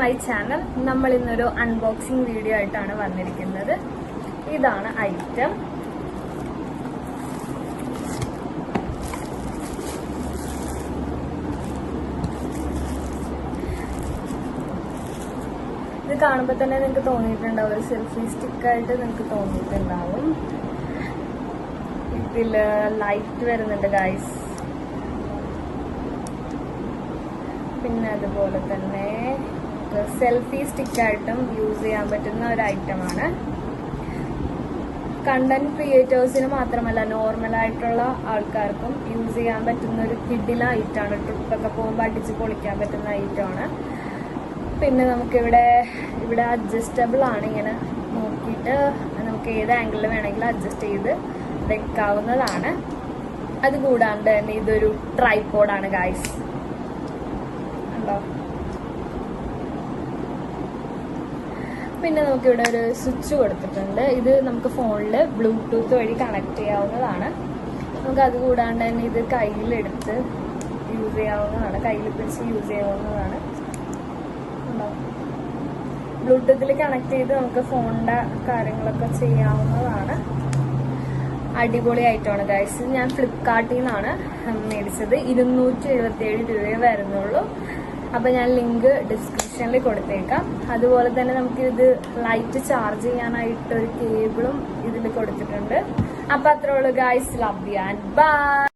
My channel. നമ്മൾ ഇന്നൊരു unboxing video ആയിട്ടാണ് വന്നിരിക്കുന്നത്. ഇതാണ് ഐറ്റം. ഇത് കാണുമ്പോൾ തന്നെ നിങ്ങൾക്ക് തോന്നിയിട്ടുണ്ടാവും, ഒരു സെൽഫി സ്റ്റിക്കായിട്ട് നിങ്ങൾക്ക് തോന്നിയിട്ടുണ്ടാവും. ഇതില് ലൈറ്റ് വരുന്നുണ്ട് ഗൈസ്. പിന്നെ അതുപോലെ തന്നെ സെൽഫി സ്റ്റിക്കായിട്ടും യൂസ് ചെയ്യാൻ പറ്റുന്ന ഒരു ഐറ്റമാണ്. കണ്ടന്റ് ക്രിയേറ്റേഴ്സിന് മാത്രമല്ല, നോർമലായിട്ടുള്ള ആൾക്കാർക്കും യൂസ് ചെയ്യാൻ പറ്റുന്ന ഒരു കിഡില ഐറ്റമാണ്. ട്രിപ്പൊക്കെ പോകുമ്പോൾ അടിച്ച് പൊളിക്കാൻ പറ്റുന്ന ഐറ്റമാണ്. പിന്നെ നമുക്കിവിടെ അഡ്ജസ്റ്റബിൾ ആണ്. ഇങ്ങനെ നോക്കിയിട്ട് നമുക്ക് ഏത് ആംഗിളിൽ വേണമെങ്കിലും അഡ്ജസ്റ്റ് ചെയ്ത് വെക്കാവുന്നതാണ്. അതുകൂടാണ്ട് തന്നെ ഇതൊരു ട്രൈപോഡാണ് ഗൈസ്. ഉണ്ടോ? പിന്നെ നമുക്കിവിടെ ഒരു സ്വിച്ച് കൊടുത്തിട്ടുണ്ട്. ഇത് നമുക്ക് ഫോണിൽ ബ്ലൂടൂത്ത് വഴി കണക്ട് ചെയ്യാവുന്നതാണ്. നമുക്ക് അതുകൂടാണ്ട് തന്നെ ഇത് കയ്യിലെടുത്ത് യൂസ് ചെയ്യാവുന്നതാണ്, കയ്യിൽ പിടിച്ച് യൂസ് ചെയ്യാവുന്നതാണ്. ബ്ലൂടൂത്തിൽ കണക്ട് ചെയ്ത് നമുക്ക് ഫോണിന്റെ കാര്യങ്ങളൊക്കെ ചെയ്യാവുന്നതാണ്. അടിപൊളി ആയിട്ടാണ് ഗൈസ്. ഞാൻ ഫ്ലിപ്കാർട്ടിൽ നിന്നാണ് മേടിച്ചത്. 277 രൂപയെ വരുന്നുള്ളൂ. അപ്പൊ ഞാൻ ലിങ്ക് ഡിസ്ക്രിപ്ഷനിൽ കൊടുത്തേക്കാം. അതുപോലെ തന്നെ നമുക്ക് ഇത് ലൈറ്റ് ചാർജ് ചെയ്യാനായിട്ട് ഒരു കേബിളും ഇതിൽ കൊടുത്തിട്ടുണ്ട്. അപ്പൊ അത്രേ ഉള്ളൂ guys. Love you and by.